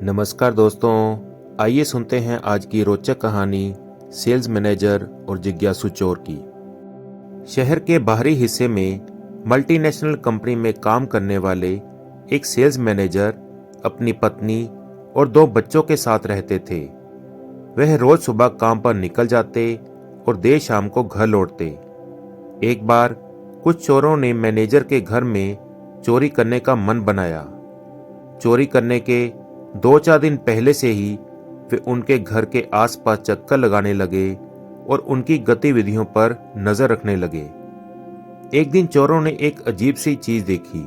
नमस्कार दोस्तों, आइए सुनते हैं आज की रोचक कहानी सेल्स मैनेजर और जिज्ञासु चोर की। शहर के बाहरी हिस्से में मल्टीनेशनल कंपनी में काम करने वाले एक सेल्स मैनेजर अपनी पत्नी और 2 बच्चों के साथ रहते थे। वह रोज सुबह काम पर निकल जाते और देर शाम को घर लौटते। एक बार कुछ चोरों ने मैनेजर के घर में चोरी करने का मन बनाया। चोरी करने के 2-4 दिन पहले से ही वे उनके घर के आसपास चक्कर लगाने लगे और उनकी गतिविधियों पर नजर रखने लगे। एक दिन चोरों ने एक अजीब सी चीज देखी।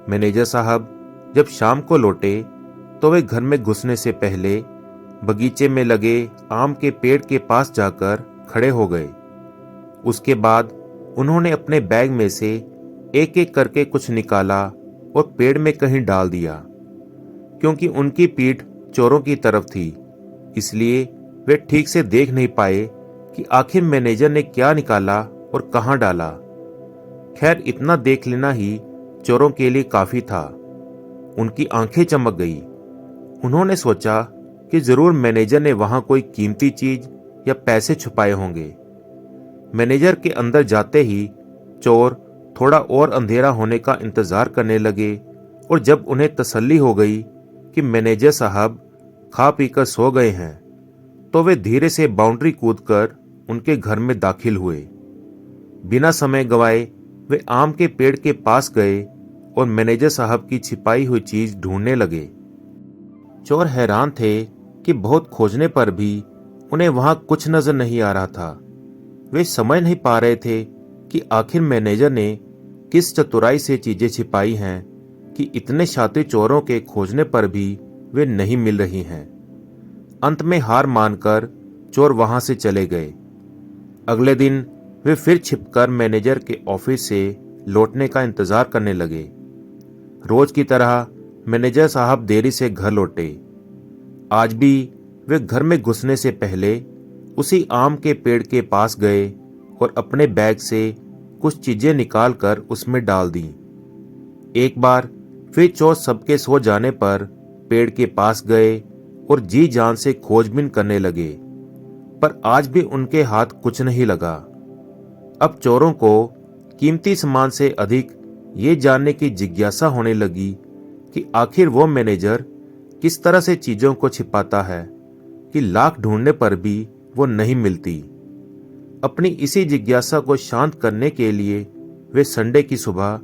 मैनेजर साहब जब शाम को लौटे तो वे घर में घुसने से पहले बगीचे में लगे आम के पेड़ के पास जाकर खड़े हो गए। उसके बाद उन्होंने अपने बैग में से एक एक करके कुछ निकाला और पेड़ में कहीं डाल दिया। क्योंकि उनकी पीठ चोरों की तरफ थी, इसलिए वे ठीक से देख नहीं पाए कि आखिर मैनेजर ने क्या निकाला और कहां डाला। खैर, इतना देख लेना ही चोरों के लिए काफी था। उनकी आंखें चमक गई। उन्होंने सोचा कि जरूर मैनेजर ने वहां कोई कीमती चीज या पैसे छुपाए होंगे। मैनेजर के अंदर जाते ही चोर थोड़ा और अंधेरा होने का इंतजार करने लगे और जब उन्हें तसल्ली हो गई कि मैनेजर साहब खा पीकर सो गए हैं, तो वे धीरे से बाउंड्री कूदकर उनके घर में दाखिल हुए। बिना समय गवाए वे आम के पेड़ के पास गए और मैनेजर साहब की छिपाई हुई चीज ढूंढने लगे। चोर हैरान थे कि बहुत खोजने पर भी उन्हें वहां कुछ नजर नहीं आ रहा था। वे समझ नहीं पा रहे थे कि आखिर मैनेजर ने किस चतुराई से चीजें छिपाई हैं कि इतने शातिर चोरों के खोजने पर भी वे नहीं मिल रही हैं। अंत में हार मानकर चोर वहां से चले गए। अगले दिन वे फिर छिपकर मैनेजर के ऑफिस से लौटने का इंतजार करने लगे। रोज की तरह मैनेजर साहब देरी से घर लौटे। आज भी वे घर में घुसने से पहले उसी आम के पेड़ के पास गए और अपने बैग से कुछ चीजें निकालकर उसमें डाल दी। एक बार फिर चोर सबके सो जाने पर पेड़ के पास गए और जी जान से खोजबीन करने लगे, पर आज भी उनके हाथ कुछ नहीं लगा। अब चोरों को कीमती सामान से अधिक ये जानने की जिज्ञासा होने लगी कि आखिर वो मैनेजर किस तरह से चीजों को छिपाता है कि लाख ढूंढने पर भी वो नहीं मिलती। अपनी इसी जिज्ञासा को शांत करने के लिए वे संडे की सुबह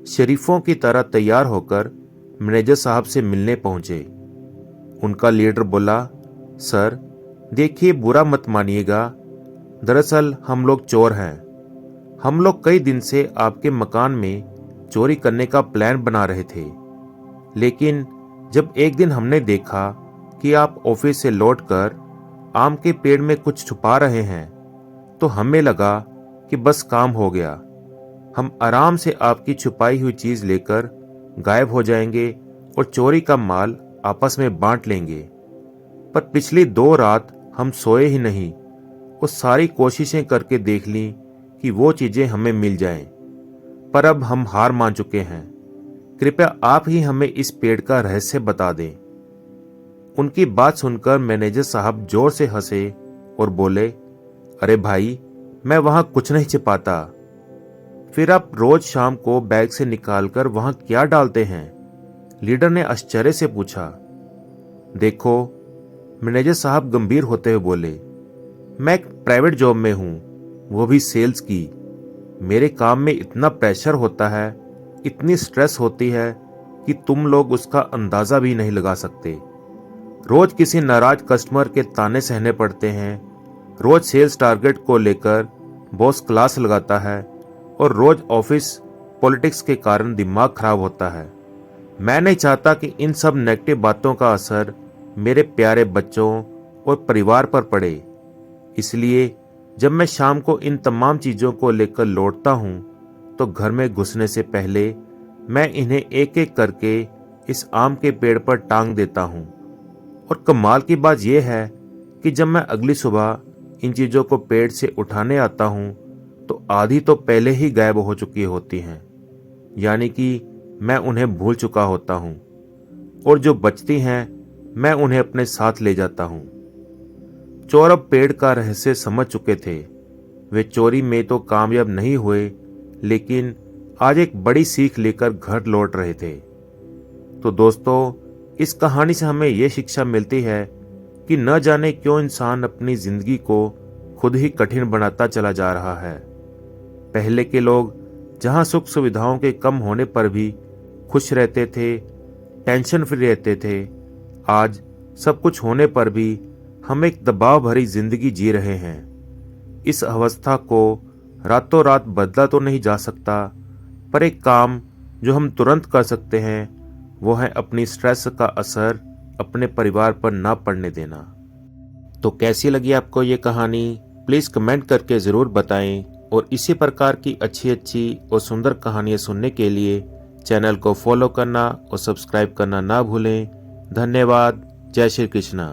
शरीफों की तरह तैयार होकर मैनेजर साहब से मिलने पहुंचे। उनका लीडर बोला, सर देखिए, बुरा मत मानिएगा, दरअसल हम लोग चोर हैं। हम लोग कई दिन से आपके मकान में चोरी करने का प्लान बना रहे थे, लेकिन जब एक दिन हमने देखा कि आप ऑफिस से लौटकर आम के पेड़ में कुछ छुपा रहे हैं, तो हमें लगा कि बस काम हो गया। हम आराम से आपकी छुपाई हुई चीज लेकर गायब हो जाएंगे और चोरी का माल आपस में बांट लेंगे। पर पिछली 2 रात हम सोए ही नहीं और सारी कोशिशें करके देख ली कि वो चीजें हमें मिल जाएं, पर अब हम हार मान चुके हैं। कृपया आप ही हमें इस पेड़ का रहस्य बता दें। उनकी बात सुनकर मैनेजर साहब जोर से हंसे और बोले, अरे भाई, मैं वहां कुछ नहीं छिपाता। फिर आप रोज शाम को बैग से निकालकर वहां क्या डालते हैं? लीडर ने आश्चर्य से पूछा। देखो, मैनेजर साहब गंभीर होते हुए बोले, मैं एक प्राइवेट जॉब में हूं, वो भी सेल्स की। मेरे काम में इतना प्रेशर होता है, इतनी स्ट्रेस होती है कि तुम लोग उसका अंदाजा भी नहीं लगा सकते। रोज किसी नाराज कस्टमर के ताने सहने पड़ते हैं, रोज सेल्स टारगेट को लेकर बॉस क्लास लगाता है और रोज ऑफिस पॉलिटिक्स के कारण दिमाग खराब होता है। मैं नहीं चाहता कि इन सब नेगेटिव बातों का असर मेरे प्यारे बच्चों और परिवार पर पड़े। इसलिए जब मैं शाम को इन तमाम चीजों को लेकर लौटता हूं, तो घर में घुसने से पहले मैं इन्हें एक एक करके इस आम के पेड़ पर टांग देता हूं। और कमाल की बात यह है कि जब मैं अगली सुबह इन चीजों को पेड़ से उठाने आता हूं, तो आधी तो पहले ही गायब हो चुकी होती हैं, यानी कि मैं उन्हें भूल चुका होता हूं। और जो बचती हैं मैं उन्हें अपने साथ ले जाता हूँ। चोर अब पेड़ का रहस्य समझ चुके थे। वे चोरी में तो कामयाब नहीं हुए, लेकिन आज एक बड़ी सीख लेकर घर लौट रहे थे। तो दोस्तों, इस कहानी से हमें यह शिक्षा मिलती है कि न जाने क्यों इंसान अपनी जिंदगी को खुद ही कठिन बनाता चला जा रहा है। पहले के लोग जहां सुख सुविधाओं के कम होने पर भी खुश रहते थे, टेंशन फ्री रहते थे, आज सब कुछ होने पर भी हम एक दबाव भरी जिंदगी जी रहे हैं। इस अवस्था को रातों रात बदला तो नहीं जा सकता, पर एक काम जो हम तुरंत कर सकते हैं वो है अपनी स्ट्रेस का असर अपने परिवार पर ना पड़ने देना। तो कैसी लगी आपको ये कहानी? प्लीज़ कमेंट करके ज़रूर बताएं और इसी प्रकार की अच्छी अच्छी और सुंदर कहानियाँ सुनने के लिए चैनल को फॉलो करना और सब्सक्राइब करना ना भूलें। धन्यवाद। जय श्री कृष्णा।